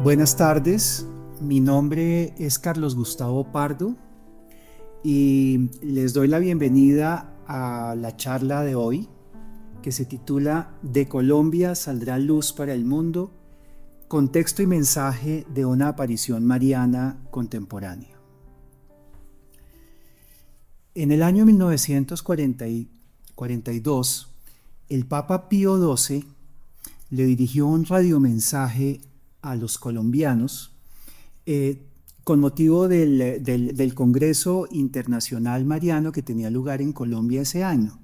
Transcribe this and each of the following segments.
Buenas tardes, mi nombre es Carlos Gustavo Pardo y les doy la bienvenida a la charla de hoy que se titula De Colombia saldrá luz para el mundo, contexto y mensaje de una aparición mariana contemporánea. En el año 1942, el Papa Pío XII le dirigió un radiomensaje a los colombianos con motivo del Congreso Internacional Mariano que tenía lugar en Colombia ese año.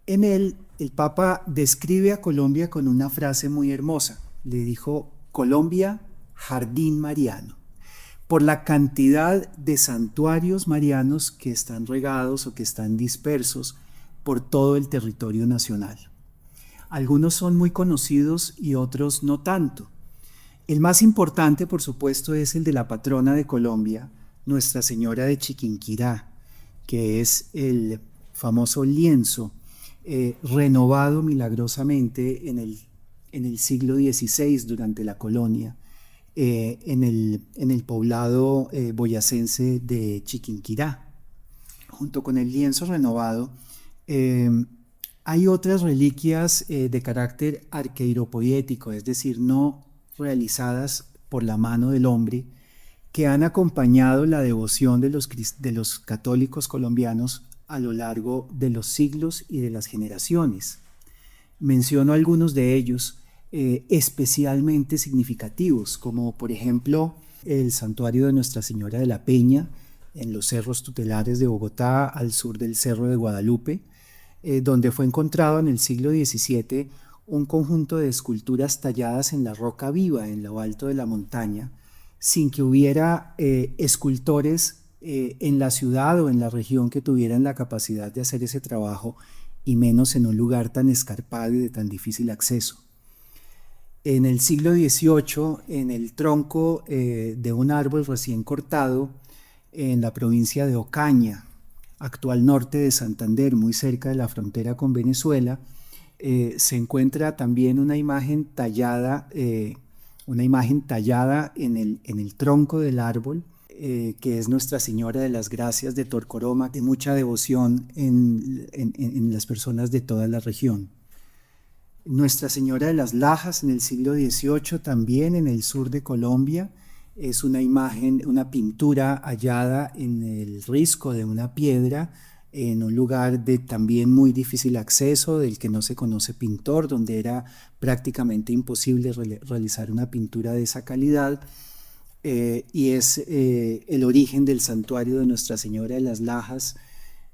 En él, el Papa describe a Colombia con una frase muy hermosa. Le dijo: Colombia, jardín mariano, por la cantidad de santuarios marianos que están regados o que están dispersos por todo el territorio nacional. Algunos son muy conocidos y otros no tanto. El más importante, por supuesto, es el de la patrona de Colombia, Nuestra Señora de Chiquinquirá, que es el famoso lienzo renovado milagrosamente en el siglo XVI durante la colonia, en el poblado boyacense de Chiquinquirá. Junto con el lienzo renovado, hay otras reliquias de carácter arqueiropoético, es decir, no realizadas por la mano del hombre, que han acompañado la devoción de los católicos colombianos a lo largo de los siglos y de las generaciones. Menciono algunos de ellos especialmente significativos, como por ejemplo el santuario de Nuestra Señora de la Peña, en los cerros tutelares de Bogotá, al sur del Cerro de Guadalupe, donde fue encontrado en el siglo XVII un conjunto de esculturas talladas en la roca viva en lo alto de la montaña, sin que hubiera escultores en la ciudad o en la región que tuvieran la capacidad de hacer ese trabajo, y menos en un lugar tan escarpado y de tan difícil acceso. En el siglo XVIII, en el tronco de un árbol recién cortado, en la provincia de Ocaña, actual norte de Santander, muy cerca de la frontera con Venezuela, se encuentra también una imagen tallada en el tronco del árbol, que es Nuestra Señora de las Gracias de Torcoroma, de mucha devoción en las personas de toda la región. Nuestra Señora de las Lajas en el siglo XVIII, también en el sur de Colombia, es una imagen, una pintura hallada en el risco de una piedra, en un lugar de también muy difícil acceso, del que no se conoce pintor, donde era prácticamente imposible realizar una pintura de esa calidad, y es el origen del santuario de Nuestra Señora de las Lajas,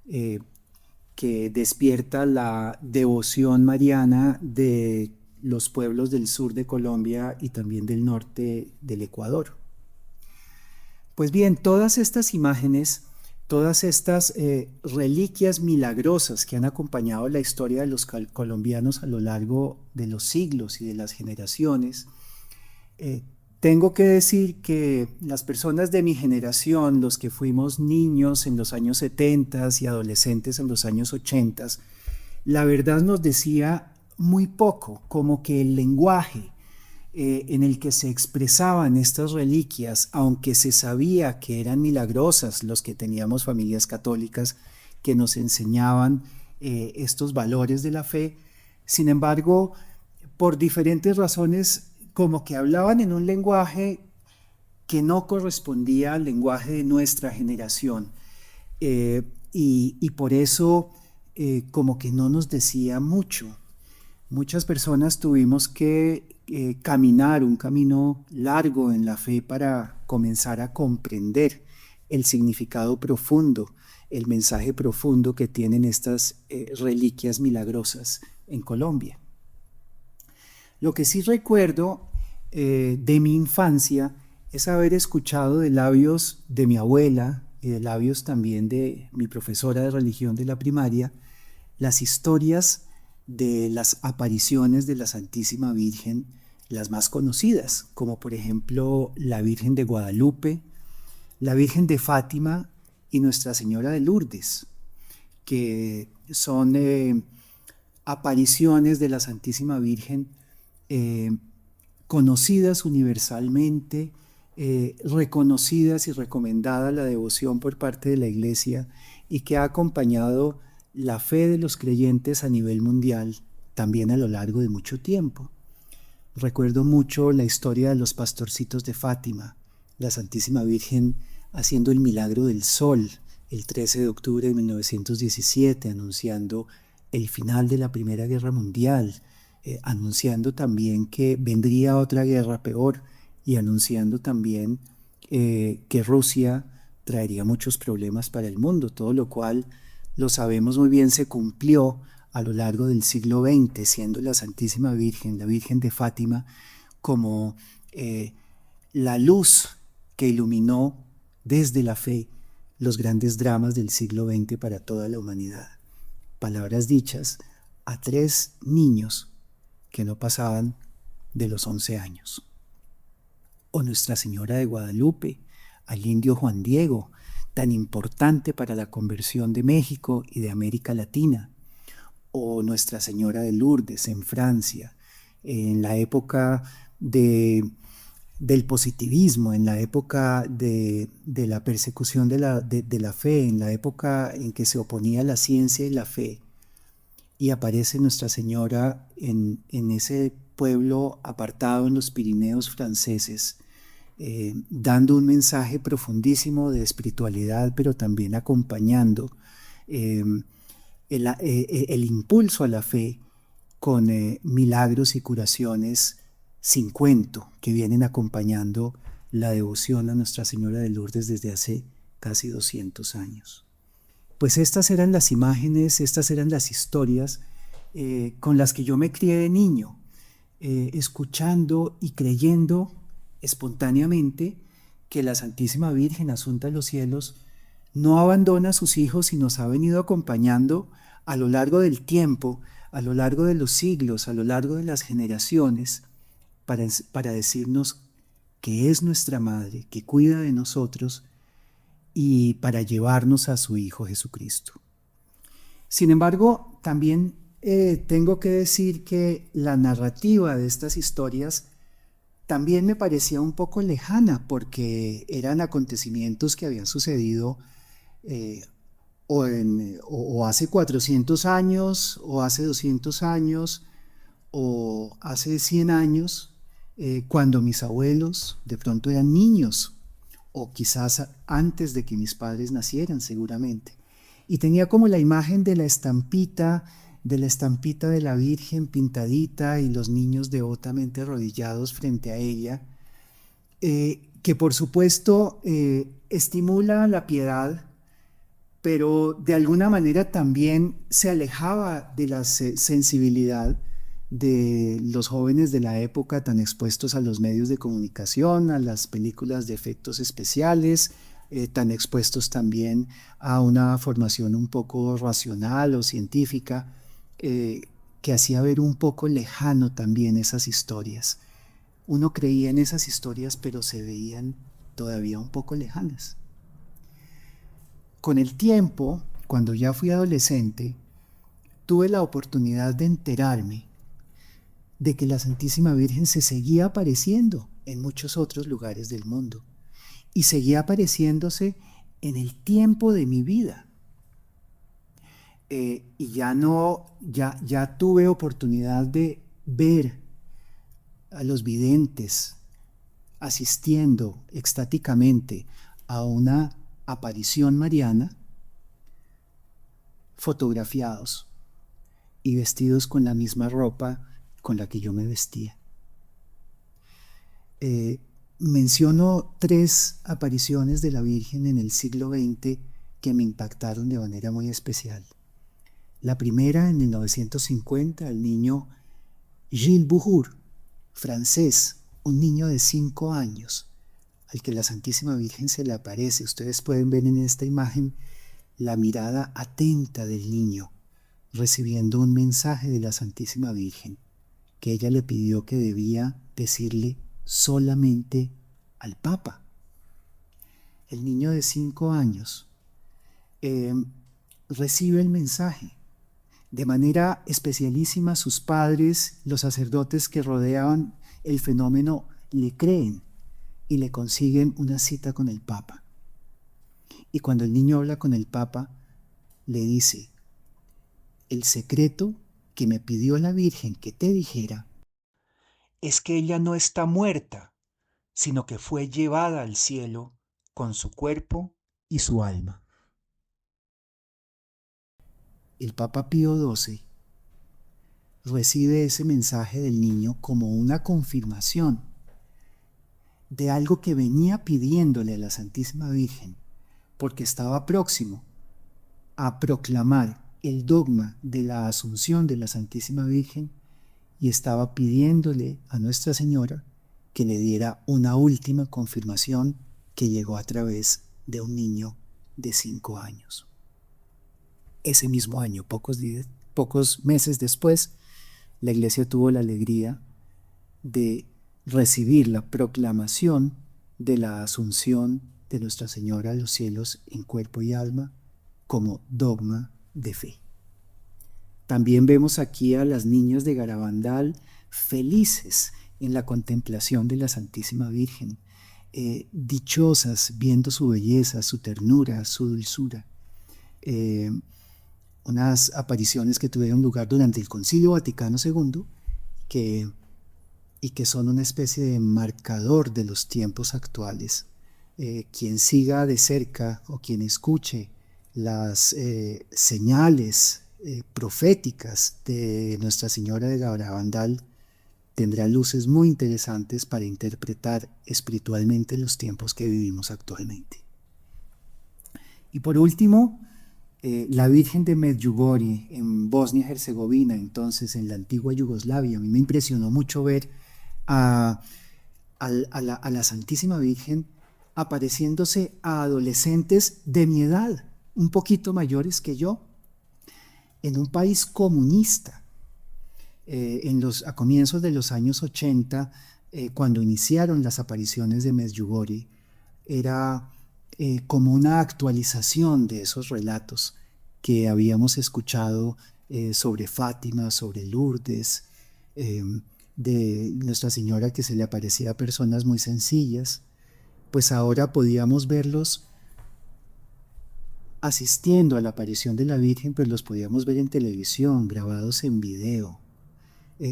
que despierta la devoción mariana de los pueblos del sur de Colombia y también del norte del Ecuador. Pues bien, todas estas imágenes, todas estas reliquias milagrosas que han acompañado la historia de los colombianos a lo largo de los siglos y de las generaciones, tengo que decir que las personas de mi generación, los que fuimos niños en los años 70 y adolescentes en los años 80, la verdad nos decía muy poco, como que el lenguaje en el que se expresaban estas reliquias, aunque se sabía que eran milagrosas, los que teníamos familias católicas que nos enseñaban estos valores de la fe, sin embargo, por diferentes razones, como que hablaban en un lenguaje que no correspondía al lenguaje de nuestra generación, y por eso como que no nos decía mucho. Muchas personas tuvimos que caminar un camino largo en la fe para comenzar a comprender el significado profundo, el mensaje profundo que tienen estas reliquias milagrosas en Colombia. Lo que sí recuerdo de mi infancia es haber escuchado de labios de mi abuela y de labios también de mi profesora de religión de la primaria las historias de las apariciones de la Santísima Virgen, las más conocidas, como por ejemplo la Virgen de Guadalupe, la Virgen de Fátima y Nuestra Señora de Lourdes, que son apariciones de la Santísima Virgen conocidas universalmente, reconocidas y recomendada la devoción por parte de la Iglesia y que ha acompañado la fe de los creyentes a nivel mundial también a lo largo de mucho tiempo. Recuerdo mucho la historia de los pastorcitos de Fátima, la Santísima Virgen haciendo el milagro del sol el 13 de octubre de 1917, anunciando el final de la Primera Guerra Mundial, anunciando también que vendría otra guerra peor y anunciando también que Rusia traería muchos problemas para el mundo, todo lo cual, lo sabemos muy bien, se cumplió a lo largo del siglo XX, siendo la Santísima Virgen, la Virgen de Fátima, como la luz que iluminó desde la fe los grandes dramas del siglo XX para toda la humanidad. Palabras dichas a 3 niños que no pasaban de los 11 años. O Nuestra Señora de Guadalupe, al indio Juan Diego, tan importante para la conversión de México y de América Latina. O Nuestra Señora de Lourdes en Francia, en la época del positivismo, en la época de la persecución de la fe, en la época en que se oponía la ciencia y la fe. Y aparece Nuestra Señora en ese pueblo apartado en los Pirineos franceses, dando un mensaje profundísimo de espiritualidad, pero también acompañando el impulso a la fe con milagros y curaciones sin cuento que vienen acompañando la devoción a Nuestra Señora de Lourdes desde hace casi 200 años. Pues estas eran las imágenes, estas eran las historias con las que yo me crié de niño, escuchando y creyendo espontáneamente que la Santísima Virgen, Asunta a los Cielos, no abandona a sus hijos y nos ha venido acompañando a lo largo del tiempo, a lo largo de los siglos, a lo largo de las generaciones, para decirnos que es nuestra Madre, que cuida de nosotros y para llevarnos a su Hijo Jesucristo. Sin embargo, también tengo que decir que la narrativa de estas historias también me parecía un poco lejana porque eran acontecimientos que habían sucedido o hace 400 años, o hace 200 años, o hace 100 años, cuando mis abuelos de pronto eran niños, o quizás antes de que mis padres nacieran seguramente. Y tenía como la imagen de la estampita de la Virgen pintadita y los niños devotamente arrodillados frente a ella, que por supuesto estimula la piedad, pero de alguna manera también se alejaba de la sensibilidad de los jóvenes de la época tan expuestos a los medios de comunicación, a las películas de efectos especiales, tan expuestos también a una formación un poco racional o científica, que hacía ver un poco lejano también esas historias. Uno creía en esas historias, pero se veían todavía un poco lejanas. Con el tiempo, cuando ya fui adolescente, tuve la oportunidad de enterarme de que la Santísima Virgen se seguía apareciendo en muchos otros lugares del mundo y seguía apareciéndose en el tiempo de mi vida. Y ya tuve oportunidad de ver a los videntes asistiendo extáticamente a una aparición mariana, fotografiados y vestidos con la misma ropa con la que yo me vestía. Menciono 3 apariciones de la Virgen en el siglo XX que me impactaron de manera muy especial. La primera, en 1950, el niño Gilles Bouhours, francés, un niño de 5 años, al que la Santísima Virgen se le aparece. Ustedes pueden ver en esta imagen la mirada atenta del niño, recibiendo un mensaje de la Santísima Virgen, que ella le pidió que debía decirle solamente al Papa. El niño de 5 años recibe el mensaje. De manera especialísima, sus padres, los sacerdotes que rodeaban el fenómeno le creen y le consiguen una cita con el Papa. Y cuando el niño habla con el Papa, le dice: el secreto que me pidió la Virgen que te dijera es que ella no está muerta, sino que fue llevada al cielo con su cuerpo y su alma. El Papa Pío XII recibe ese mensaje del niño como una confirmación de algo que venía pidiéndole a la Santísima Virgen, porque estaba próximo a proclamar el dogma de la Asunción de la Santísima Virgen y estaba pidiéndole a Nuestra Señora que le diera una última confirmación que llegó a través de un niño de 5 años. Ese mismo año, pocos meses después, la Iglesia tuvo la alegría de recibir la proclamación de la Asunción de Nuestra Señora a los cielos en cuerpo y alma como dogma de fe. También vemos aquí a las niñas de Garabandal felices en la contemplación de la Santísima Virgen, dichosas viendo su belleza, su ternura, su dulzura. Unas apariciones que tuvieron lugar durante el Concilio Vaticano II y que son una especie de marcador de los tiempos actuales. Quien siga de cerca o quien escuche las señales proféticas de Nuestra Señora de Garabandal tendrá luces muy interesantes para interpretar espiritualmente los tiempos que vivimos actualmente. Y por último, la Virgen de Medjugorje en Bosnia-Herzegovina, entonces en la antigua Yugoslavia. A mí me impresionó mucho ver a la Santísima Virgen apareciéndose a adolescentes de mi edad, un poquito mayores que yo, en un país comunista. A comienzos de los años 80, cuando iniciaron las apariciones de Medjugorje, era como una actualización de esos relatos que habíamos escuchado sobre Fátima, sobre Lourdes, de Nuestra Señora que se le aparecía a personas muy sencillas. Pues ahora podíamos verlos asistiendo a la aparición de la Virgen, pues los podíamos ver en televisión, grabados en video,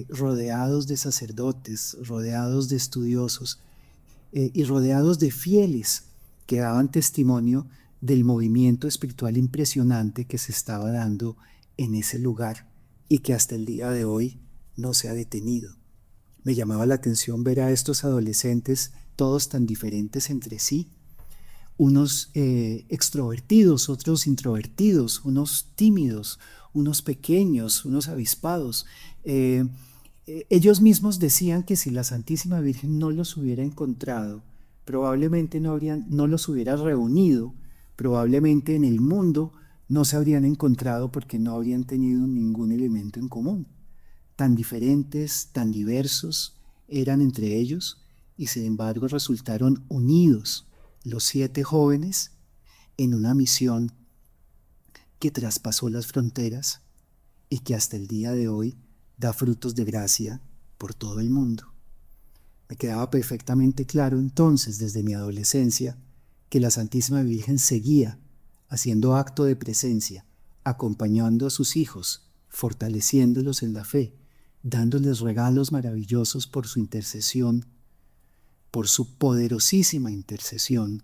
rodeados de sacerdotes, rodeados de estudiosos y rodeados de fieles que daban testimonio del movimiento espiritual impresionante que se estaba dando en ese lugar y que hasta el día de hoy no se ha detenido. Me llamaba la atención ver a estos adolescentes, todos tan diferentes entre sí, unos extrovertidos, otros introvertidos, unos tímidos, unos pequeños, unos avispados. Ellos mismos decían que si la Santísima Virgen no los hubiera encontrado, probablemente no los hubiera reunido, probablemente en el mundo no se habrían encontrado porque no habrían tenido ningún elemento en común. Tan diferentes, tan diversos eran entre ellos y sin embargo resultaron unidos los 7 jóvenes en una misión que traspasó las fronteras y que hasta el día de hoy da frutos de gracia por todo el mundo. Me quedaba perfectamente claro entonces, desde mi adolescencia, que la Santísima Virgen seguía haciendo acto de presencia, acompañando a sus hijos, fortaleciéndolos en la fe, dándoles regalos maravillosos por su intercesión, por su poderosísima intercesión,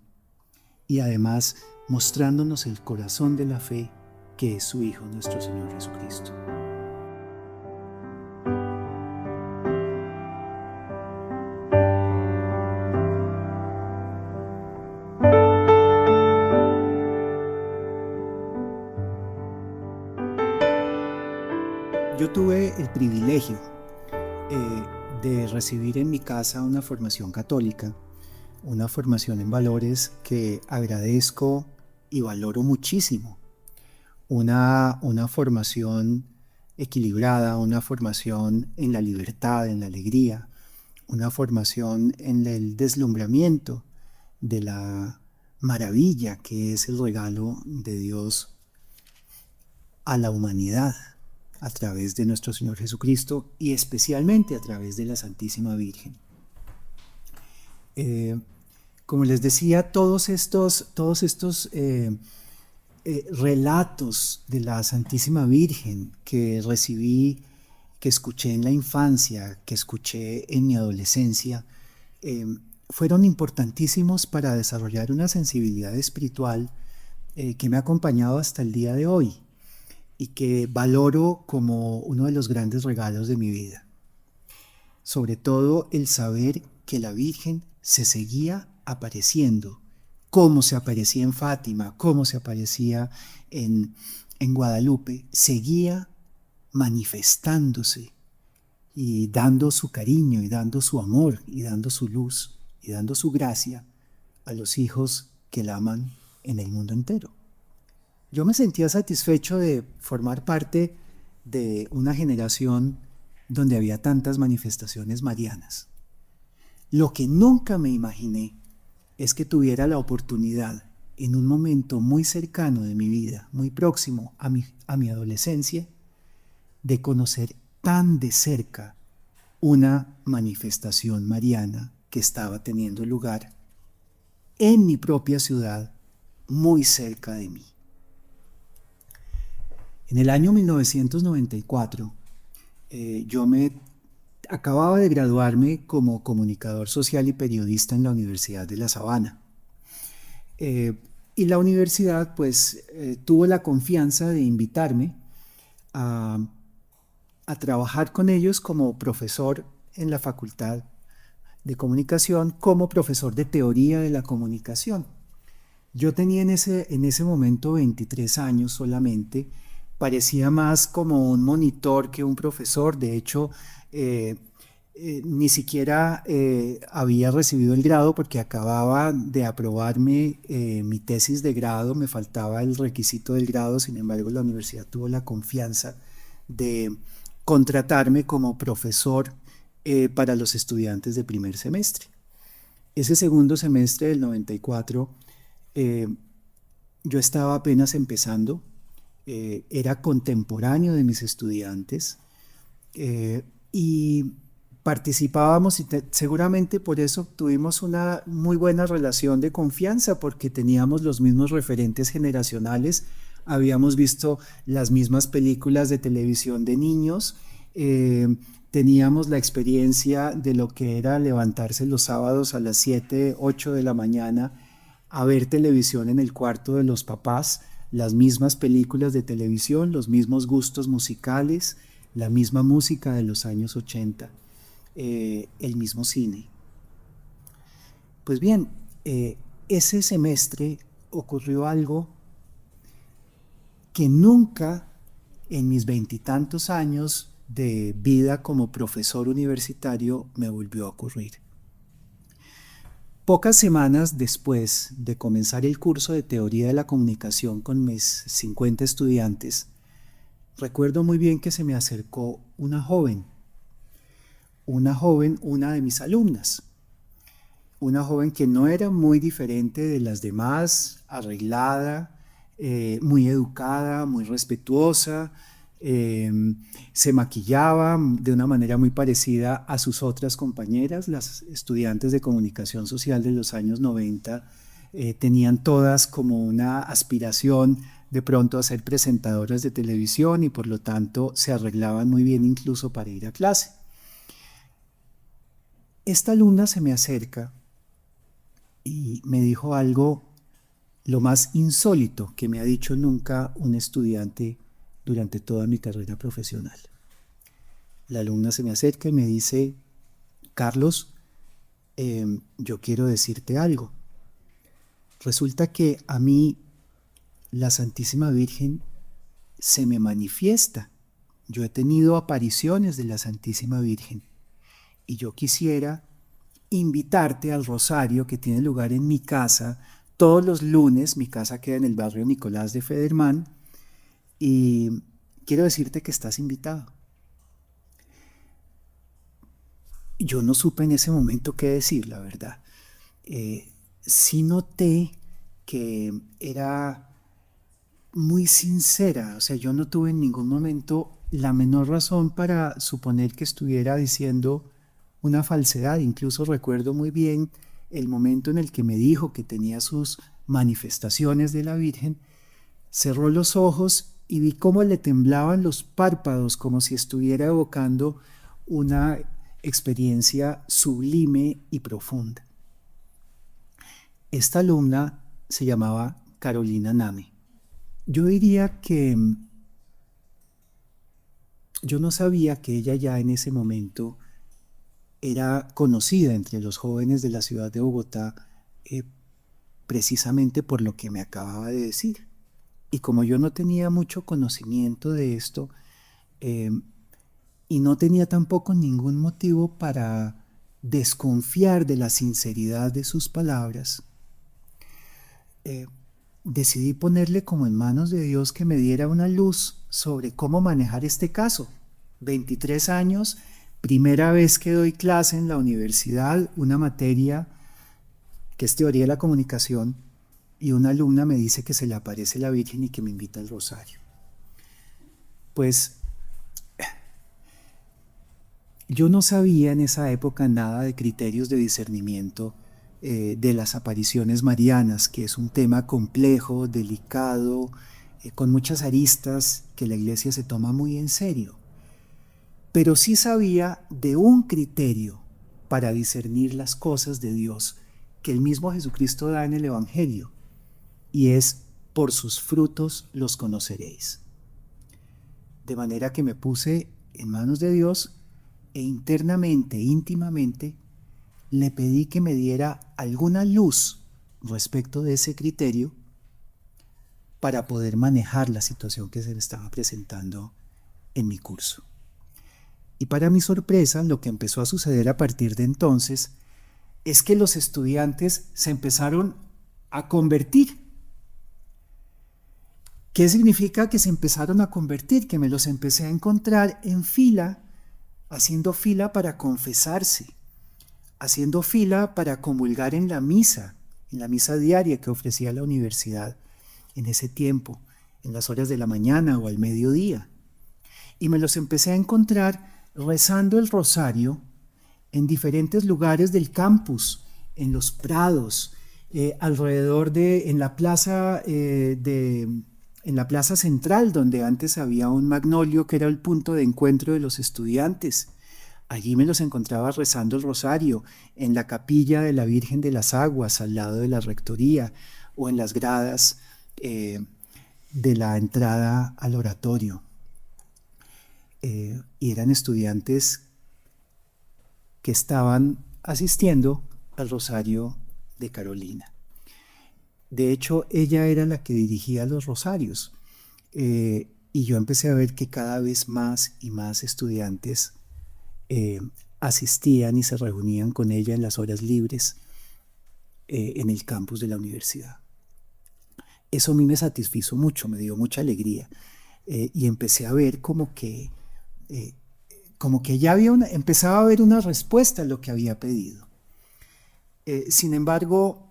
y además mostrándonos el corazón de la fe que es su Hijo, nuestro Señor Jesucristo. Yo tuve el privilegio de recibir en mi casa una formación católica, una formación en valores que agradezco y valoro muchísimo. Una formación equilibrada, una formación en la libertad, en la alegría, una formación en el deslumbramiento de la maravilla que es el regalo de Dios a la humanidad. a través de nuestro Señor Jesucristo y especialmente a través de la Santísima Virgen. Como les decía, todos estos relatos de la Santísima Virgen que recibí, que escuché en la infancia, que escuché en mi adolescencia, fueron importantísimos para desarrollar una sensibilidad espiritual que me ha acompañado hasta el día de hoy y que valoro como uno de los grandes regalos de mi vida. Sobre todo el saber que la Virgen se seguía apareciendo, cómo se aparecía en Fátima, cómo se aparecía en Guadalupe, seguía manifestándose y dando su cariño y dando su amor y dando su luz y dando su gracia a los hijos que la aman en el mundo entero. Yo me sentía satisfecho de formar parte de una generación donde había tantas manifestaciones marianas. Lo que nunca me imaginé es que tuviera la oportunidad en un momento muy cercano de mi vida, muy próximo a mi adolescencia, de conocer tan de cerca una manifestación mariana que estaba teniendo lugar en mi propia ciudad, muy cerca de mí. En el año 1994, yo acababa de graduarme como comunicador social y periodista en la Universidad de La Sabana. Y la universidad pues tuvo la confianza de invitarme a trabajar con ellos como profesor en la Facultad de Comunicación, como profesor de teoría de la comunicación. Yo tenía en ese momento 23 años solamente, parecía más como un monitor que un profesor. De hecho, ni siquiera había recibido el grado porque acababa de aprobarme mi tesis de grado, me faltaba el requisito del grado. Sin embargo, la universidad tuvo la confianza de contratarme como profesor para los estudiantes de primer semestre. Ese segundo semestre del 94, yo estaba apenas empezando, era contemporáneo de mis estudiantes y participábamos y seguramente por eso tuvimos una muy buena relación de confianza, porque teníamos los mismos referentes generacionales, habíamos visto las mismas películas de televisión de niños, teníamos la experiencia de lo que era levantarse los sábados a las 7, 8 de la mañana a ver televisión en el cuarto de los papás, las mismas películas de televisión, los mismos gustos musicales, la misma música de los años 80, el mismo cine. Pues bien, ese semestre ocurrió algo que nunca en mis veintitantos años de vida como profesor universitario me volvió a ocurrir. Pocas semanas después de comenzar el curso de teoría de la comunicación con mis 50 estudiantes, recuerdo muy bien que se me acercó una joven, una de mis alumnas, una joven que no era muy diferente de las demás, arreglada, muy educada, muy respetuosa, se maquillaba de una manera muy parecida a sus otras compañeras. Las estudiantes de comunicación social de los años 90 tenían todas como una aspiración de pronto a ser presentadoras de televisión y por lo tanto se arreglaban muy bien incluso para ir a clase. Esta alumna se me acerca y me dijo algo lo más insólito que me ha dicho nunca un estudiante durante toda mi carrera profesional. La alumna se me acerca y me dice: Carlos, yo quiero decirte algo. Resulta que a mí la Santísima Virgen se me manifiesta. Yo he tenido apariciones de la Santísima Virgen y yo quisiera invitarte al rosario que tiene lugar en mi casa todos los lunes. Mi casa queda en el barrio Nicolás de Federman y quiero decirte que estás invitado. Yo no supe en ese momento qué decir, la verdad. Sí noté que era muy sincera, o sea, yo no tuve en ningún momento la menor razón para suponer que estuviera diciendo una falsedad. Incluso recuerdo muy bien el momento en el que me dijo que tenía sus manifestaciones de la Virgen. Cerró los ojos y vi cómo le temblaban los párpados, como si estuviera evocando una experiencia sublime y profunda. Esta alumna se llamaba Carolina Name. Yo diría que yo no sabía que ella ya en ese momento era conocida entre los jóvenes de la ciudad de Bogotá, precisamente por lo que me acababa de decir. Y como yo no tenía mucho conocimiento de esto, y no tenía tampoco ningún motivo para desconfiar de la sinceridad de sus palabras, decidí ponerle como en manos de Dios que me diera una luz sobre cómo manejar este caso. 23 años, primera vez que doy clase en la universidad, una materia que es teoría de la comunicación, y una alumna me dice que se le aparece la Virgen y que me invita al rosario. Pues yo no sabía en esa época nada de criterios de discernimiento de las apariciones marianas, que es un tema complejo, delicado, con muchas aristas que la Iglesia se toma muy en serio. Pero sí sabía de un criterio para discernir las cosas de Dios que el mismo Jesucristo da en el Evangelio, y es: por sus frutos los conoceréis. De manera que me puse en manos de Dios e internamente, íntimamente, le pedí que me diera alguna luz respecto de ese criterio para poder manejar la situación que se me estaba presentando en mi curso. Y para mi sorpresa, lo que empezó a suceder a partir de entonces es que los estudiantes se empezaron a convertir. ¿Qué significa que se empezaron a convertir? Que me los empecé a encontrar en fila, haciendo fila para confesarse, haciendo fila para comulgar en la misa diaria que ofrecía la universidad en ese tiempo, en las horas de la mañana o al mediodía. Y me los empecé a encontrar rezando el rosario en diferentes lugares del campus, en los prados, alrededor en la plaza en la plaza central, donde antes había un magnolio que era el punto de encuentro de los estudiantes. Allí me los encontraba rezando el rosario, en la capilla de la Virgen de las Aguas, al lado de la rectoría, o en las gradas de la entrada al oratorio. Y eran estudiantes que estaban asistiendo al rosario de Carolina. De hecho, ella era la que dirigía los rosarios, y yo empecé a ver que cada vez más y más estudiantes asistían y se reunían con ella en las horas libres en el campus de la universidad. Eso a mí me satisfizo mucho, me dio mucha alegría, y empecé a ver como que ya empezaba a haber una respuesta a lo que había pedido. Sin embargo,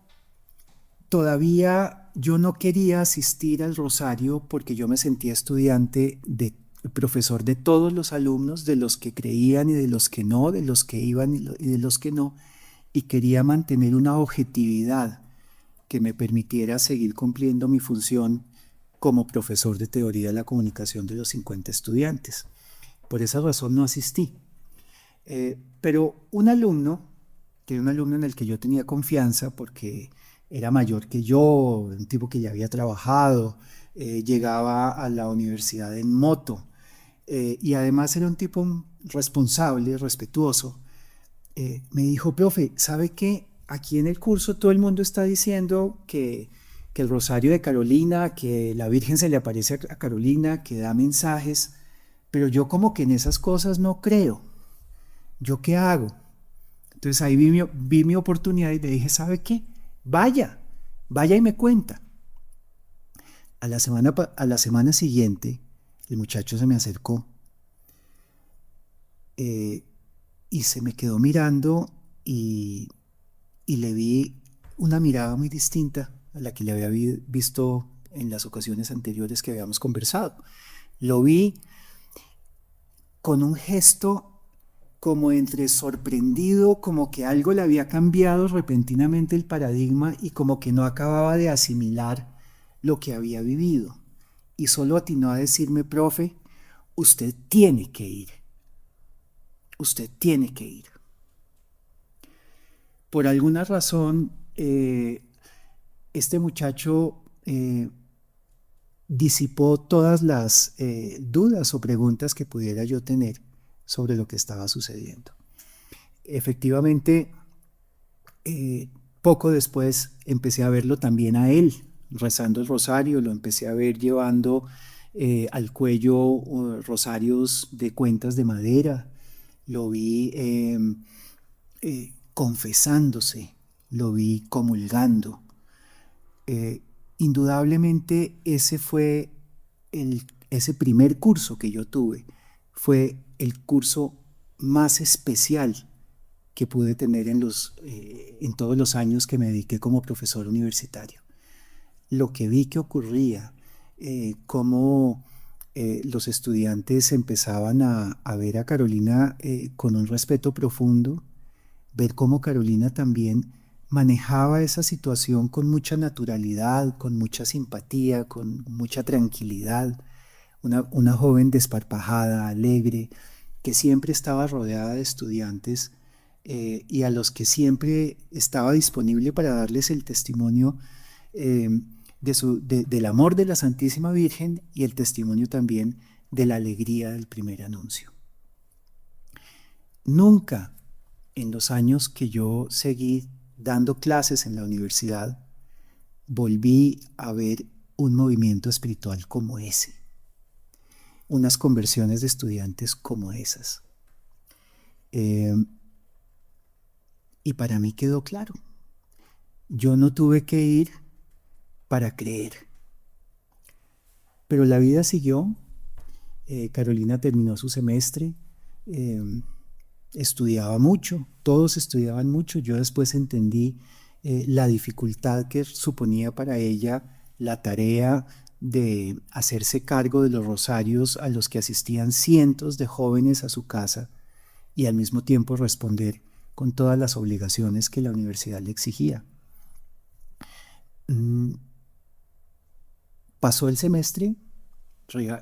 todavía yo no quería asistir al rosario porque yo me sentía estudiante, profesor de todos los alumnos, de los que creían y de los que no, de los que iban y de los que no, y quería mantener una objetividad que me permitiera seguir cumpliendo mi función como profesor de teoría de la comunicación de los 50 estudiantes. Por esa razón no asistí. Pero un alumno en el que yo tenía confianza porque era mayor que yo, un tipo que ya había trabajado, llegaba a la universidad en moto, y además era un tipo responsable, respetuoso, me dijo: profe, ¿sabe qué? Aquí en el curso todo el mundo está diciendo que el rosario de Carolina, que la Virgen se le aparece a Carolina, que da mensajes, pero yo como que en esas cosas no creo. ¿Yo qué hago? Entonces ahí vi mi oportunidad y le dije: ¿sabe qué? Vaya y me cuenta. A la semana siguiente, el muchacho se me acercó y se me quedó mirando, y le vi una mirada muy distinta a la que le había visto en las ocasiones anteriores que habíamos conversado. Lo vi con un gesto como entre sorprendido, como que algo le había cambiado repentinamente el paradigma y como que no acababa de asimilar lo que había vivido. Y solo atinó a decirme: profe, usted tiene que ir, usted tiene que ir. Por alguna razón, este muchacho disipó todas las dudas o preguntas que pudiera yo tener sobre lo que estaba sucediendo. Efectivamente, poco después empecé a verlo también a él rezando el rosario, lo empecé a ver llevando al cuello rosarios de cuentas de madera, lo vi confesándose, lo vi comulgando. Eh, Indudablemente ese fue ese primer curso que yo tuve, fue el curso más especial que pude tener en todos los años que me dediqué como profesor universitario. Lo que vi que ocurría, cómo los estudiantes empezaban a ver a Carolina con un respeto profundo, ver cómo Carolina también manejaba esa situación con mucha naturalidad, con mucha simpatía, con mucha tranquilidad, una joven desparpajada, alegre, que siempre estaba rodeada de estudiantes y a los que siempre estaba disponible para darles el testimonio eh, del amor de la Santísima Virgen y el testimonio también de la alegría del primer anuncio. Nunca en los años que yo seguí dando clases en la universidad volví a ver un movimiento espiritual como ese, unas conversiones de estudiantes como esas. Y para mí quedó claro, yo no tuve que ir para creer. Pero la vida siguió, Carolina terminó su semestre, eh, estudiaba mucho, todos estudiaban mucho, yo después entendí la dificultad que suponía para ella la tarea de hacerse cargo de los rosarios a los que asistían cientos de jóvenes a su casa y al mismo tiempo responder con todas las obligaciones que la universidad le exigía. Pasó el semestre,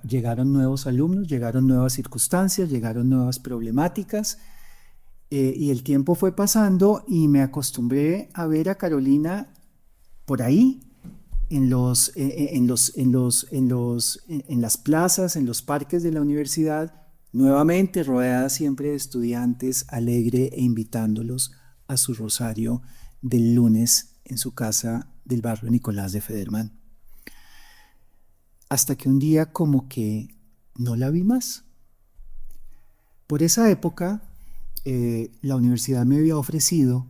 llegaron nuevos alumnos, llegaron nuevas circunstancias, llegaron nuevas problemáticas y el tiempo fue pasando y me acostumbré a ver a Carolina por ahí en las plazas, en los parques de la universidad, nuevamente rodeada siempre de estudiantes, alegre e invitándolos a su rosario del lunes en su casa del barrio Nicolás de Federman. Hasta que un día como que no la vi más. Por esa época, la universidad me había ofrecido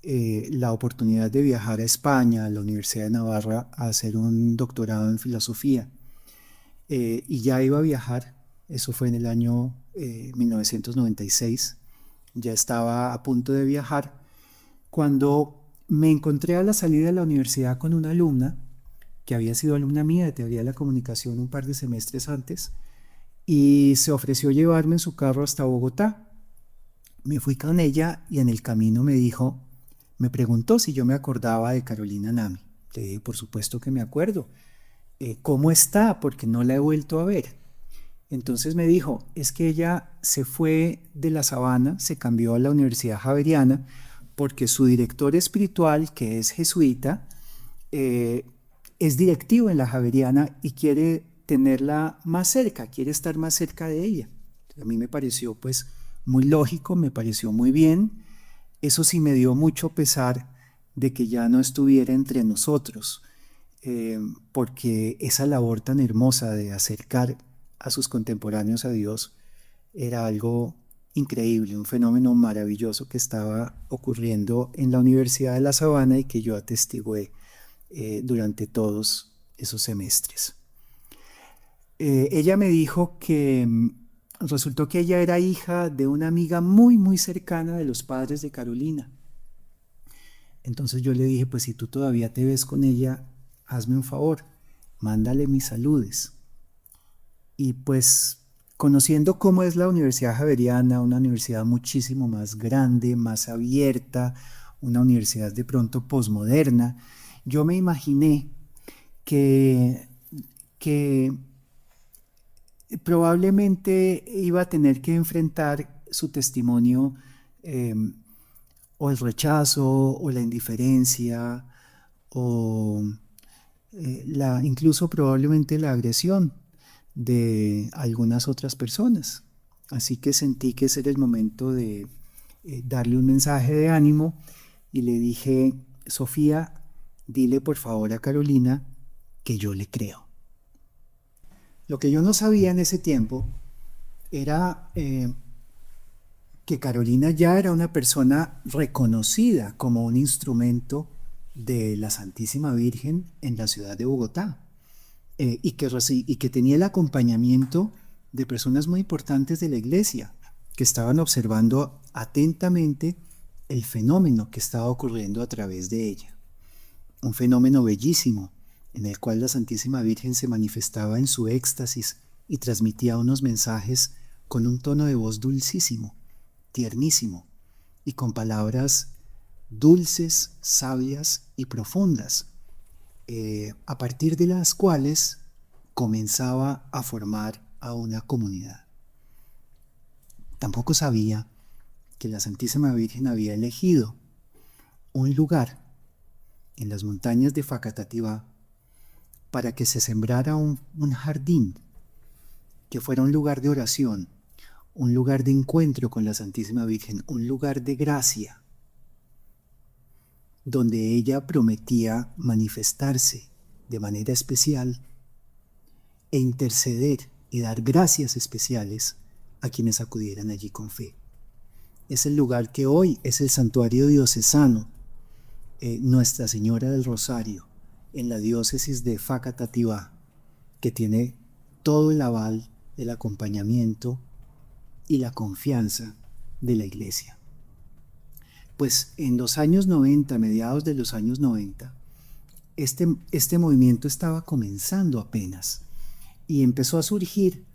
la oportunidad de viajar a España, a la Universidad de Navarra, a hacer un doctorado en filosofía. Y ya iba a viajar, eso fue en el año 1996, ya estaba a punto de viajar, cuando me encontré a la salida de la universidad con una alumna, que había sido alumna mía de teoría de la comunicación un par de semestres antes, y se ofreció llevarme en su carro hasta Bogotá. Me fui con ella y en el camino me preguntó si yo me acordaba de Carolina Nami. Le dije, por supuesto que me acuerdo. ¿Cómo está? Porque no la he vuelto a ver. Entonces me dijo, es que ella se fue de la Sabana, se cambió a la Universidad Javeriana, porque su director espiritual, que es jesuita, es directivo en la Javeriana y quiere tenerla más cerca, quiere estar más cerca de ella. A mí me pareció pues muy lógico, me pareció muy bien. Eso sí me dio mucho pesar de que ya no estuviera entre nosotros, porque esa labor tan hermosa de acercar a sus contemporáneos a Dios era algo increíble, un fenómeno maravilloso que estaba ocurriendo en la Universidad de La Sabana y que yo atestigué durante todos esos semestres. Ella me dijo que resultó que ella era hija de una amiga muy, muy cercana de los padres de Carolina. Entonces yo le dije, pues si tú todavía te ves con ella, hazme un favor, mándale mis saludes. Y pues conociendo cómo es la Universidad Javeriana, una universidad muchísimo más grande, más abierta, una universidad de pronto posmoderna, yo me imaginé que, que probablemente iba a tener que enfrentar su testimonio, eh, o el rechazo o la indiferencia o incluso probablemente la agresión de algunas otras personas. Así que sentí que ese era el momento de darle un mensaje de ánimo y le dije: Sofía, dile por favor a Carolina que yo le creo. Lo que yo no sabía en ese tiempo era que Carolina ya era una persona reconocida como un instrumento de la Santísima Virgen en la ciudad de Bogotá, y que tenía el acompañamiento de personas muy importantes de la iglesia que estaban observando atentamente el fenómeno que estaba ocurriendo a través de ella. Un fenómeno bellísimo en el cual la Santísima Virgen se manifestaba en su éxtasis y transmitía unos mensajes con un tono de voz dulcísimo, tiernísimo, y con palabras dulces, sabias y profundas, a partir de las cuales comenzaba a formar a una comunidad. Tampoco sabía que la Santísima Virgen había elegido un lugar en las montañas de Facatativá para que se sembrara un jardín que fuera un lugar de oración, un lugar de encuentro con la Santísima Virgen, un lugar de gracia, donde ella prometía manifestarse de manera especial e interceder y dar gracias especiales a quienes acudieran allí con fe. Es el lugar que hoy es el santuario diocesano, Nuestra Señora del Rosario, en la diócesis de Facatativá, que tiene todo el aval del acompañamiento y la confianza de la iglesia. Pues en los años 90, mediados de los años 90, este movimiento estaba comenzando apenas y empezó a surgir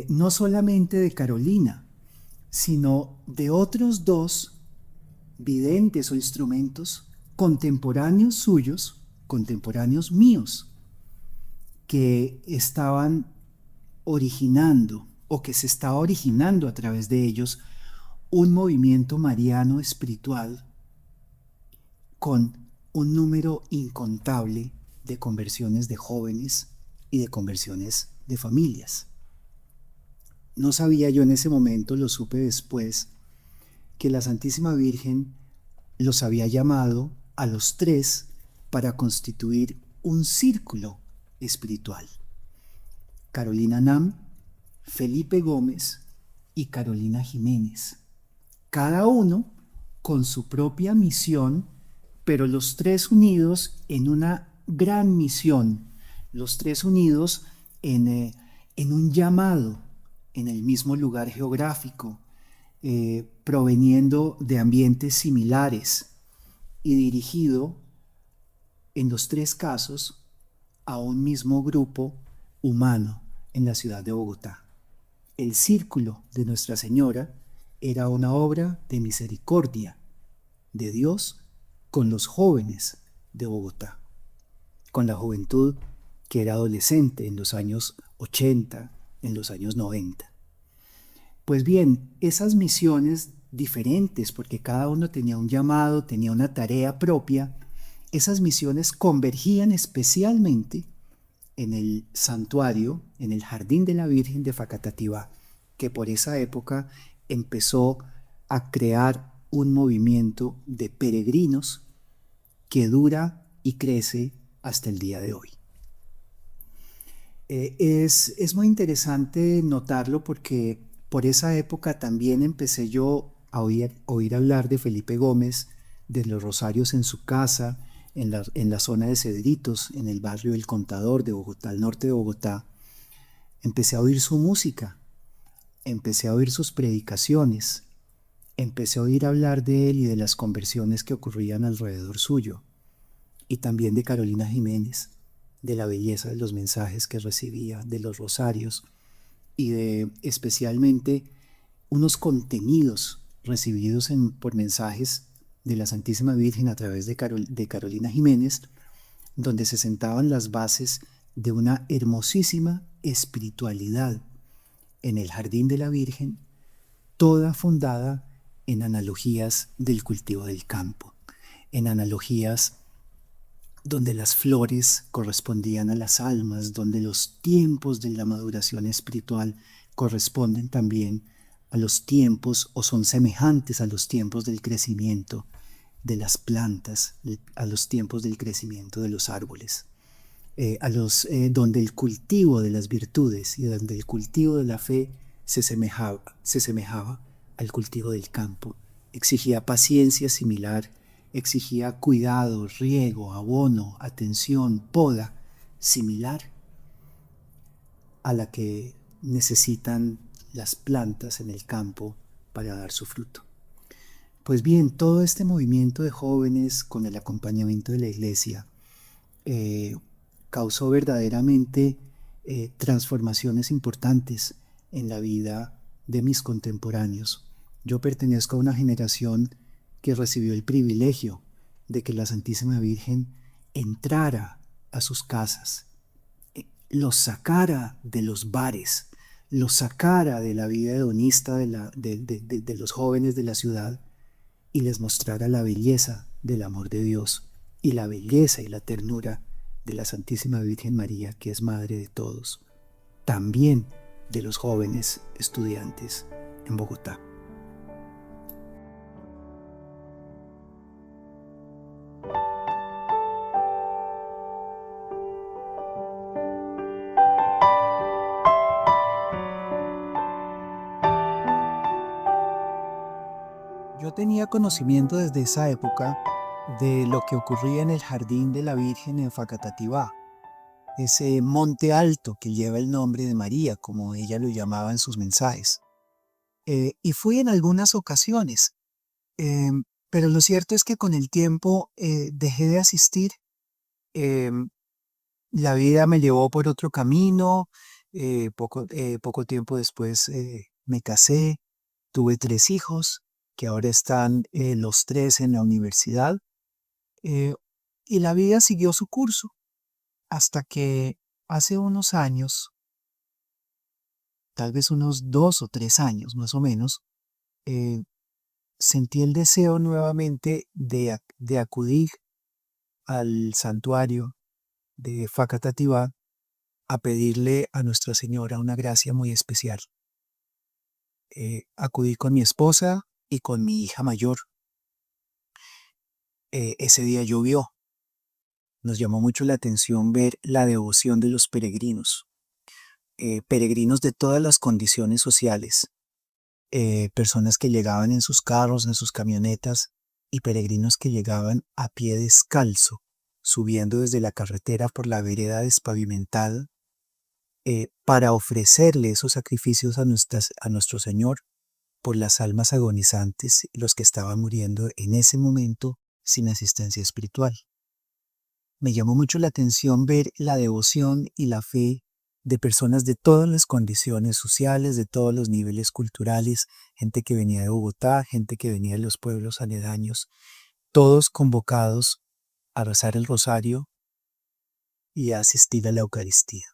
no solamente de Carolina, sino de otros dos videntes o instrumentos contemporáneos suyos, contemporáneos míos, que estaban originando o que se estaba originando a través de ellos un movimiento mariano espiritual con un número incontable de conversiones de jóvenes y de conversiones de familias. No sabía yo en ese momento, lo supe después, que la Santísima Virgen los había llamado a los tres para constituir un círculo espiritual. Carolina Nam, Felipe Gómez y Carolina Jiménez. Cada uno con su propia misión, pero los tres unidos en una gran misión, los tres unidos en un llamado en el mismo lugar geográfico, proveniendo de ambientes similares y dirigido, en los tres casos, a un mismo grupo humano en la ciudad de Bogotá. El Círculo de Nuestra Señora era una obra de misericordia de Dios con los jóvenes de Bogotá, con la juventud que era adolescente en los años 80, en los años 90. Pues bien, esas misiones diferentes, porque cada uno tenía un llamado, tenía una tarea propia, esas misiones convergían especialmente en el santuario, en el Jardín de la Virgen de Facatativá, que por esa época empezó a crear un movimiento de peregrinos que dura y crece hasta el día de hoy. Es muy interesante notarlo porque por esa época también empecé yo a oír hablar de Felipe Gómez, de los rosarios en su casa, en la zona de Cedritos, en el barrio del Contador de Bogotá, al norte de Bogotá. Empecé a oír su música, empecé a oír sus predicaciones, empecé a oír hablar de él y de las conversiones que ocurrían alrededor suyo, y también de Carolina Jiménez, de la belleza de los mensajes que recibía, de los rosarios, y de especialmente unos contenidos recibidos por mensajes de la Santísima Virgen a través de Carolina Jiménez, donde se sentaban las bases de una hermosísima espiritualidad en el jardín de la Virgen, toda fundada en analogías del cultivo del campo, en analogías donde las flores correspondían a las almas, donde los tiempos de la maduración espiritual corresponden también a los tiempos o son semejantes a los tiempos del crecimiento de las plantas, a los tiempos del crecimiento de los árboles, donde el cultivo de las virtudes y donde el cultivo de la fe se semejaba al cultivo del campo. Exigía paciencia similar, exigía cuidado, riego, abono, atención, poda, similar a la que necesitan las plantas en el campo para dar su fruto. Pues bien, todo este movimiento de jóvenes con el acompañamiento de la Iglesia causó verdaderamente transformaciones importantes en la vida de mis contemporáneos. Yo pertenezco a una generación que recibió el privilegio de que la Santísima Virgen entrara a sus casas, los sacara de los bares, los sacara de la vida hedonista de los jóvenes de la ciudad y les mostrara la belleza del amor de Dios y la belleza y la ternura de la Santísima Virgen María, que es Madre de todos, también de los jóvenes estudiantes en Bogotá. Yo tenía conocimiento desde esa época de lo que ocurría en el Jardín de la Virgen en Facatativá, ese monte alto que lleva el nombre de María, como ella lo llamaba en sus mensajes. Y fui en algunas ocasiones, eh, pero lo cierto es que con el tiempo dejé de asistir. eh, la vida me llevó por otro camino. Poco tiempo después me casé, tuve 3 hijos que ahora están los 3 en la universidad, eh, y la vida siguió su curso hasta que hace unos años, tal vez unos 2 o 3 años más o menos, eh, sentí el deseo nuevamente de acudir al santuario de Facatativá a pedirle a Nuestra Señora una gracia muy especial. Acudí con mi esposa y con mi hija mayor. Ese día llovió. Nos llamó mucho la atención ver la devoción de los peregrinos, peregrinos de todas las condiciones sociales, personas que llegaban en sus carros, en sus camionetas, y peregrinos que llegaban a pie descalzo, subiendo desde la carretera por la vereda despavimentada, para ofrecerle esos sacrificios a nuestro Señor por las almas agonizantes, los que estaban muriendo en ese momento sin asistencia espiritual. Me llamó mucho la atención ver la devoción y la fe de personas de todas las condiciones sociales, de todos los niveles culturales, gente que venía de Bogotá, gente que venía de los pueblos aledaños, todos convocados a rezar el rosario y a asistir a la Eucaristía.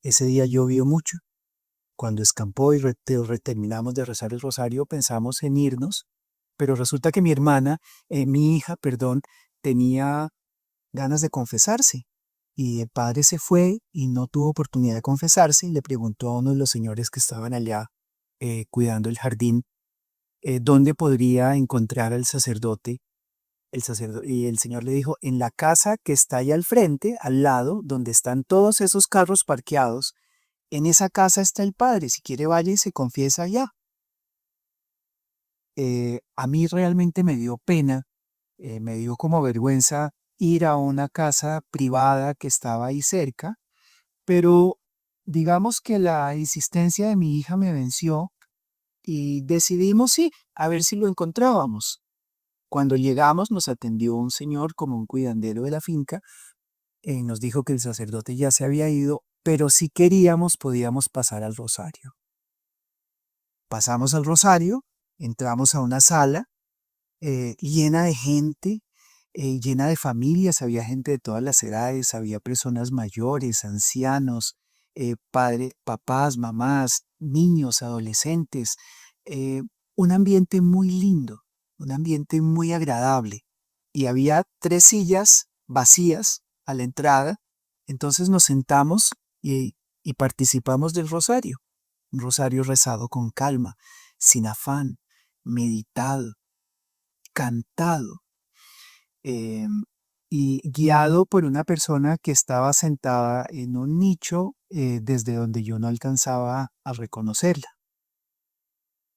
Ese día llovió mucho. Cuando escampó y terminamos de rezar el rosario, pensamos en irnos, pero resulta que mi hija, perdón, tenía ganas de confesarse. Y el padre se fue y no tuvo oportunidad de confesarse y le preguntó a uno de los señores que estaban allá cuidando el jardín dónde podría encontrar al sacerdote. Y el señor le dijo, en la casa que está ahí al frente, al lado, donde están todos esos carros parqueados, en esa casa está el padre, si quiere vaya y se confiesa allá. A mí realmente me dio pena, me dio como vergüenza ir a una casa privada que estaba ahí cerca, pero digamos que la insistencia de mi hija me venció y decidimos sí, a ver si lo encontrábamos. Cuando llegamos nos atendió un señor como un cuidandero de la finca, nos dijo que el sacerdote ya se había ido pero si queríamos podíamos pasar al rosario. Pasamos al rosario, entramos a una sala llena de gente, llena de familias, había gente de todas las edades, había personas mayores, ancianos, papás, mamás, niños, adolescentes, eh, un ambiente muy lindo, un ambiente muy agradable. Y había 3 sillas vacías a la entrada, entonces nos sentamos y participamos del rosario, un rosario rezado con calma, sin afán, meditado, cantado, y guiado por una persona que estaba sentada en un nicho desde donde yo no alcanzaba a reconocerla.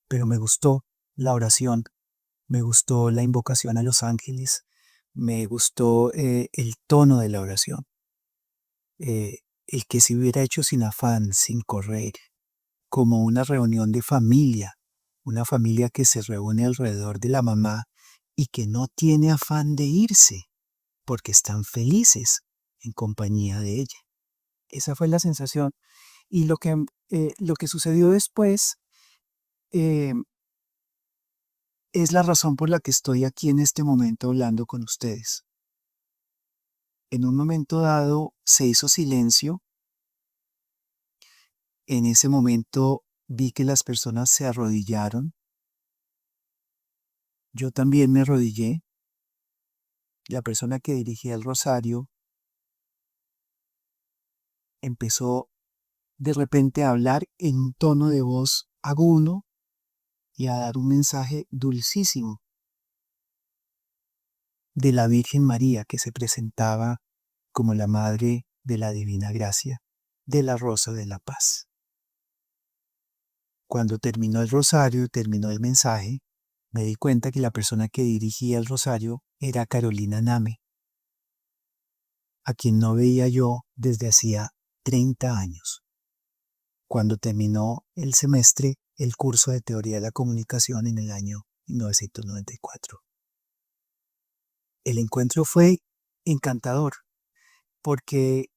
Pero me gustó la oración, me gustó la invocación a los ángeles, me gustó el tono de la oración, el que se hubiera hecho sin afán, sin correr, como una reunión de familia, una familia que se reúne alrededor de la mamá y que no tiene afán de irse, porque están felices en compañía de ella. Esa fue la sensación. Y lo que sucedió después eh, es la razón por la que estoy aquí en este momento hablando con ustedes. En un momento dado se hizo silencio. En ese momento vi que las personas se arrodillaron. Yo también me arrodillé. La persona que dirigía el rosario empezó de repente a hablar en un tono de voz agudo y a dar un mensaje dulcísimo de la Virgen María, que se presentaba como la Madre de la Divina Gracia, de la Rosa de la Paz. Cuando terminó el rosario, terminó el mensaje, me di cuenta que la persona que dirigía el rosario era Carolina Name, a quien no veía yo desde hacía 30 años. Cuando terminó el semestre, el curso de Teoría de la Comunicación en el año 1994. El encuentro fue encantador porque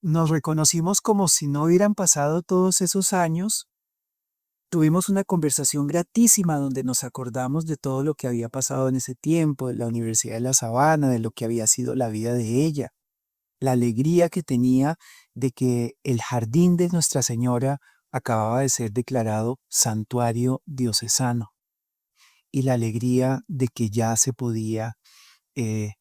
nos reconocimos como si no hubieran pasado todos esos años. Tuvimos una conversación gratísima donde nos acordamos de todo lo que había pasado en ese tiempo, de la Universidad de La Sabana, de lo que había sido la vida de ella, la alegría que tenía de que el jardín de Nuestra Señora acababa de ser declarado santuario diocesano y la alegría de que ya se podía eh,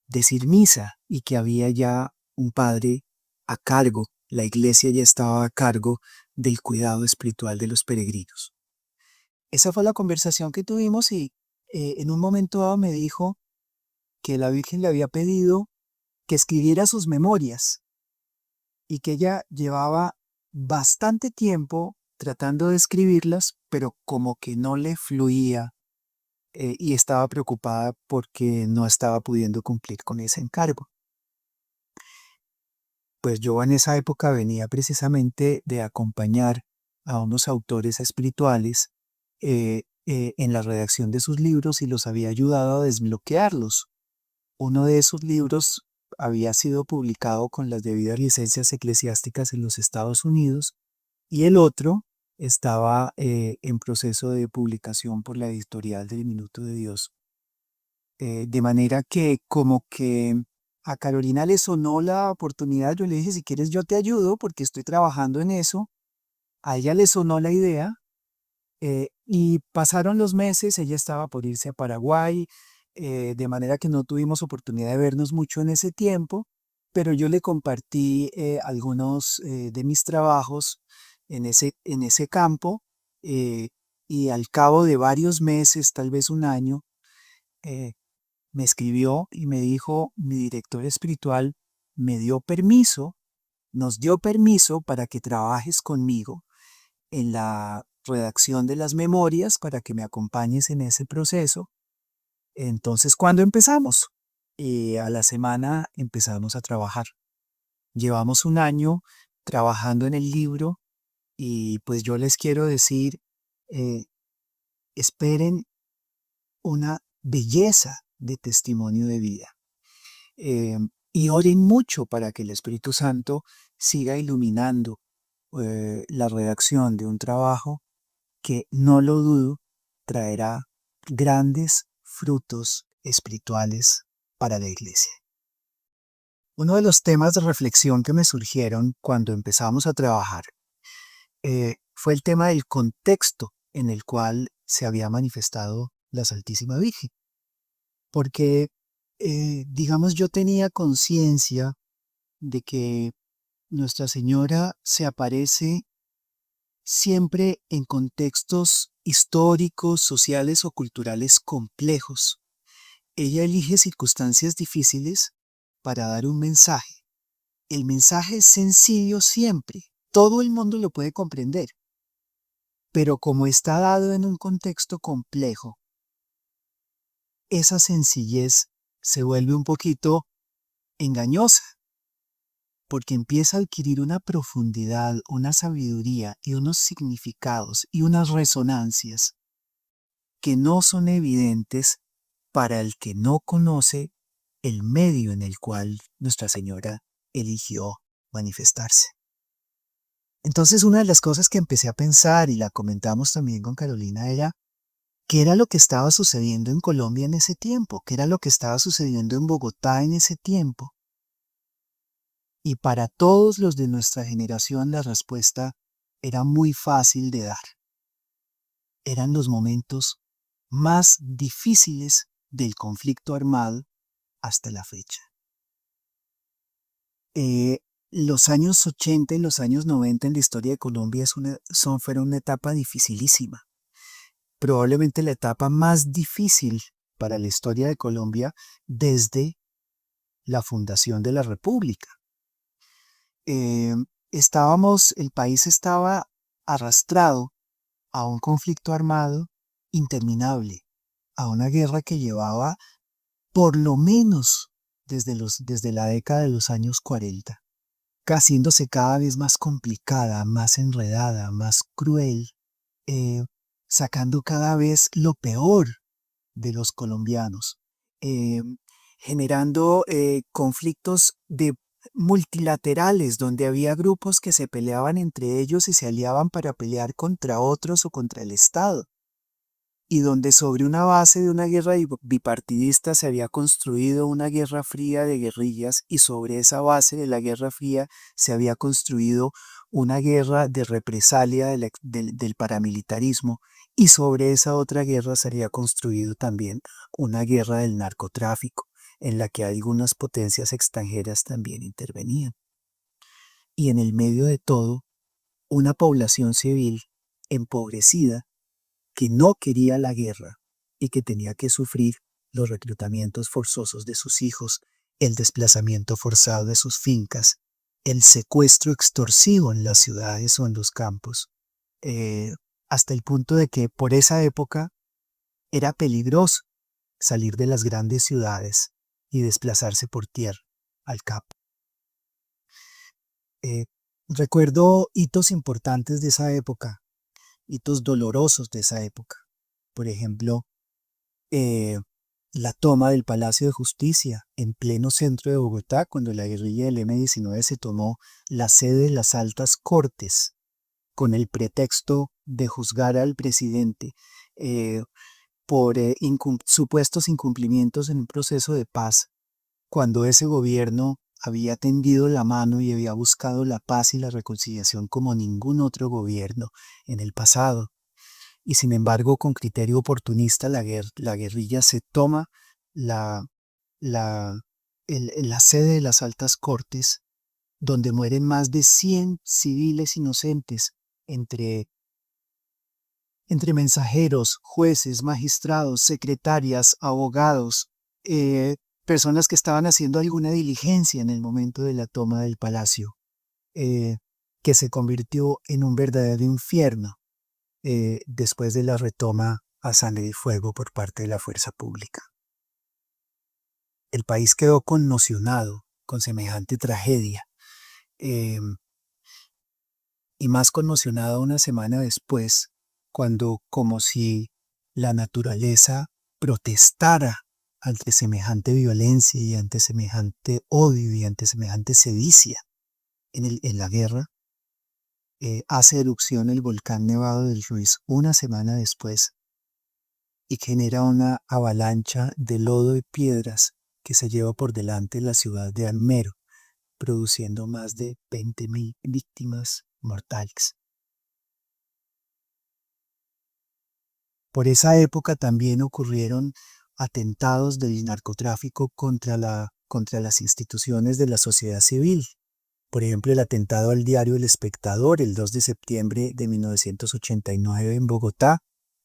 decir misa y que había ya un padre a cargo, la iglesia ya estaba a cargo del cuidado espiritual de los peregrinos. Esa fue la conversación que tuvimos y en un momento dado me dijo que la Virgen le había pedido que escribiera sus memorias y que ella llevaba bastante tiempo tratando de escribirlas, pero como que no le fluía y estaba preocupada porque no estaba pudiendo cumplir con ese encargo. Pues yo en esa época venía precisamente de acompañar a unos autores espirituales en la redacción de sus libros y los había ayudado a desbloquearlos. Uno de esos libros había sido publicado con las debidas licencias eclesiásticas en los Estados Unidos y el otro estaba en proceso de publicación por la editorial del Minuto de Dios. De manera que como que a Carolina le sonó la oportunidad, yo le dije, si quieres yo te ayudo porque estoy trabajando en eso. A ella le sonó la idea y pasaron los meses, ella estaba por irse a Paraguay, de manera que no tuvimos oportunidad de vernos mucho en ese tiempo, pero yo le compartí algunos de mis trabajos en ese campo y al cabo de varios meses, tal vez un año, me escribió y me dijo, mi director espiritual me dio permiso, nos dio permiso para que trabajes conmigo en la redacción de las memorias, para que me acompañes en ese proceso. Entonces, ¿cuándo empezamos? A la semana empezamos a trabajar. Llevamos un año trabajando en el libro y pues yo les quiero decir, eh, esperen una belleza de testimonio de vida. Y oren mucho para que el Espíritu Santo siga iluminando la redacción de un trabajo que, no lo dudo, traerá grandes frutos espirituales para la Iglesia. Uno de los temas de reflexión que me surgieron cuando empezamos a trabajar fue el tema del contexto en el cual se había manifestado la Santísima Virgen. Porque, digamos, yo tenía conciencia de que Nuestra Señora se aparece siempre en contextos históricos, sociales o culturales complejos. Ella elige circunstancias difíciles para dar un mensaje. El mensaje es sencillo siempre, todo el mundo lo puede comprender, pero como está dado en un contexto complejo, esa sencillez se vuelve un poquito engañosa, porque empieza a adquirir una profundidad, una sabiduría y unos significados y unas resonancias que no son evidentes para el que no conoce el medio en el cual Nuestra Señora eligió manifestarse. Entonces, una de las cosas que empecé a pensar, y la comentamos también con Carolina, era qué era lo que estaba sucediendo en Colombia en ese tiempo, qué era lo que estaba sucediendo en Bogotá en ese tiempo. Y para todos los de nuestra generación la respuesta era muy fácil de dar. Eran los momentos más difíciles del conflicto armado hasta la fecha. Los años 80 y los años 90 en la historia de Colombia fueron una etapa dificilísima. Probablemente la etapa más difícil para la historia de Colombia desde la fundación de la República. El país estaba arrastrado a un conflicto armado interminable, a una guerra que llevaba por lo menos desde la década de los años 40, haciéndose cada vez más complicada, más enredada, más cruel, sacando cada vez lo peor de los colombianos, generando conflictos multilaterales, donde había grupos que se peleaban entre ellos y se aliaban para pelear contra otros o contra el Estado, y donde sobre una base de una guerra bipartidista se había construido una guerra fría de guerrillas, y sobre esa base de la guerra fría se había construido una guerra de represalia del paramilitarismo, y sobre esa otra guerra se había construido también una guerra del narcotráfico, en la que algunas potencias extranjeras también intervenían. Y en el medio de todo, una población civil empobrecida que no quería la guerra y que tenía que sufrir los reclutamientos forzosos de sus hijos, el desplazamiento forzado de sus fincas, el secuestro extorsivo en las ciudades o en los campos, hasta el punto de que por esa época era peligroso salir de las grandes ciudades y desplazarse por tierra al campo. Recuerdo hitos importantes de esa época, hitos dolorosos de esa época. Por ejemplo, la toma del Palacio de Justicia en pleno centro de Bogotá, cuando la guerrilla del M-19 se tomó la sede de las altas cortes con el pretexto de juzgar al presidente por supuestos incumplimientos en un proceso de paz, cuando ese gobierno había tendido la mano y había buscado la paz y la reconciliación como ningún otro gobierno en el pasado. Y sin embargo, con criterio oportunista, la guerrilla se toma la sede de las altas cortes, donde mueren más de 100 civiles inocentes, entre mensajeros, jueces, magistrados, secretarias, abogados, personas que estaban haciendo alguna diligencia en el momento de la toma del palacio, que se convirtió en un verdadero infierno después de la retoma a sangre y fuego por parte de la fuerza pública. El país quedó conmocionado con semejante tragedia, y más conmocionado una semana después, cuando, como si la naturaleza protestara ante semejante violencia y ante semejante odio y ante semejante sedicia, en la guerra, hace erupción el volcán Nevado del Ruiz una semana después y genera una avalancha de lodo y piedras que se lleva por delante la ciudad de Armero, produciendo más de 20.000 víctimas mortales. Por esa época también ocurrieron atentados del narcotráfico contra las instituciones de la sociedad civil. Por ejemplo, el atentado al diario El Espectador el 2 de septiembre de 1989 en Bogotá.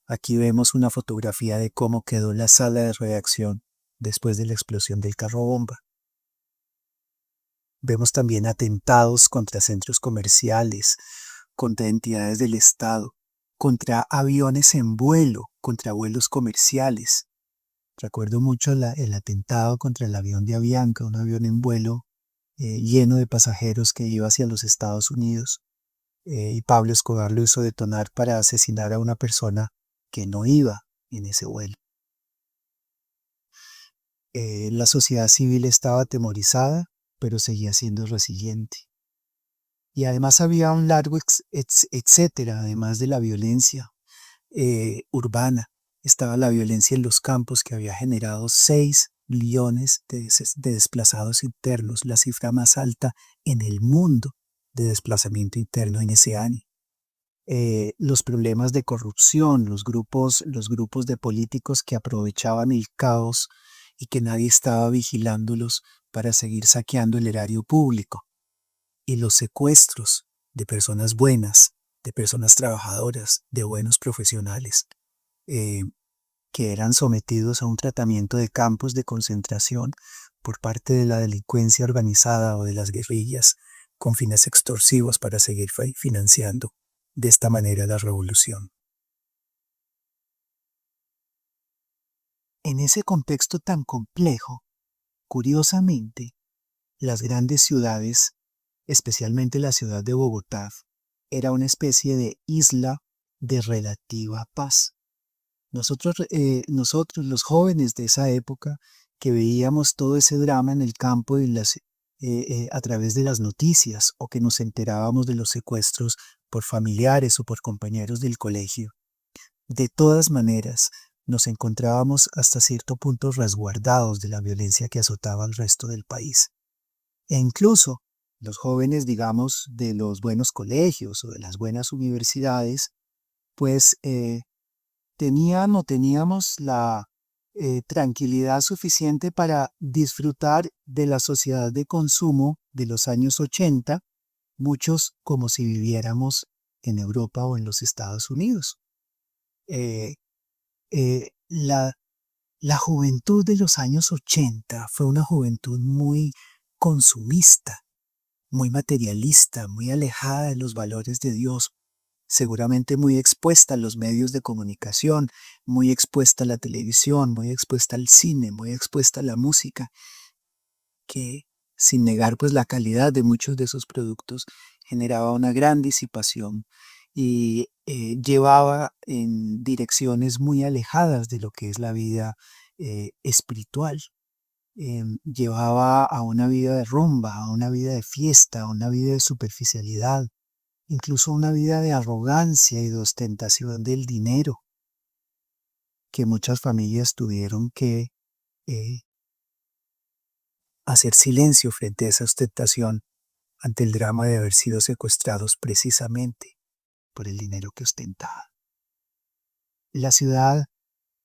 Aquí vemos una fotografía de cómo quedó la sala de redacción después de la explosión del carro bomba. Vemos también atentados contra centros comerciales, contra entidades del Estado, contra aviones en vuelo, contra vuelos comerciales. Recuerdo mucho el atentado contra el avión de Avianca, un avión en vuelo lleno de pasajeros que iba hacia los Estados Unidos. Y Pablo Escobar lo hizo detonar para asesinar a una persona que no iba en ese vuelo. La sociedad civil estaba atemorizada, pero seguía siendo resiliente. Y además había un largo etcétera, además de la violencia urbana. Estaba la violencia en los campos que había generado 6 millones de desplazados internos, la cifra más alta en el mundo de desplazamiento interno en ese año. Los problemas de corrupción, los grupos de políticos que aprovechaban el caos y que nadie estaba vigilándolos para seguir saqueando el erario público. Y los secuestros de personas buenas, de personas trabajadoras, de buenos profesionales, que eran sometidos a un tratamiento de campos de concentración por parte de la delincuencia organizada o de las guerrillas con fines extorsivos para seguir financiando de esta manera la revolución. En ese contexto tan complejo, curiosamente, las grandes ciudades, especialmente la ciudad de Bogotá, era una especie de isla de relativa paz. Nosotros los jóvenes de esa época, que veíamos todo ese drama en el campo y a través de las noticias, o que nos enterábamos de los secuestros por familiares o por compañeros del colegio, de todas maneras nos encontrábamos hasta cierto punto resguardados de la violencia que azotaba al resto del país. E incluso los jóvenes, digamos, de los buenos colegios o de las buenas universidades, pues teníamos la tranquilidad suficiente para disfrutar de la sociedad de consumo de los años 80, muchos como si viviéramos en Europa o en los Estados Unidos. La juventud de los años 80 fue una juventud muy consumista, muy materialista, muy alejada de los valores de Dios, seguramente muy expuesta a los medios de comunicación, muy expuesta a la televisión, muy expuesta al cine, muy expuesta a la música, que sin negar pues la calidad de muchos de esos productos generaba una gran disipación y llevaba en direcciones muy alejadas de lo que es la vida espiritual. Llevaba a una vida de rumba, a una vida de fiesta, a una vida de superficialidad, incluso una vida de arrogancia y de ostentación del dinero, que muchas familias tuvieron que hacer silencio frente a esa ostentación ante el drama de haber sido secuestrados precisamente por el dinero que ostentaba. La ciudad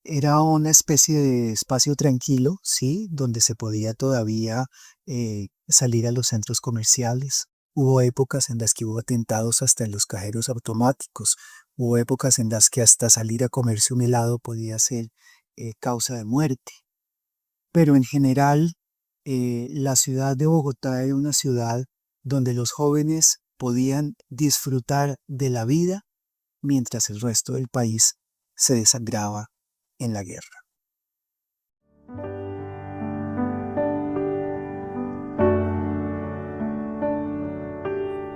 era una especie de espacio tranquilo, sí, donde se podía todavía salir a los centros comerciales. Hubo épocas en las que hubo atentados hasta en los cajeros automáticos. Hubo épocas en las que hasta salir a comerse un helado podía ser causa de muerte. Pero en general, la ciudad de Bogotá era una ciudad donde los jóvenes podían disfrutar de la vida mientras el resto del país se desangraba en la guerra.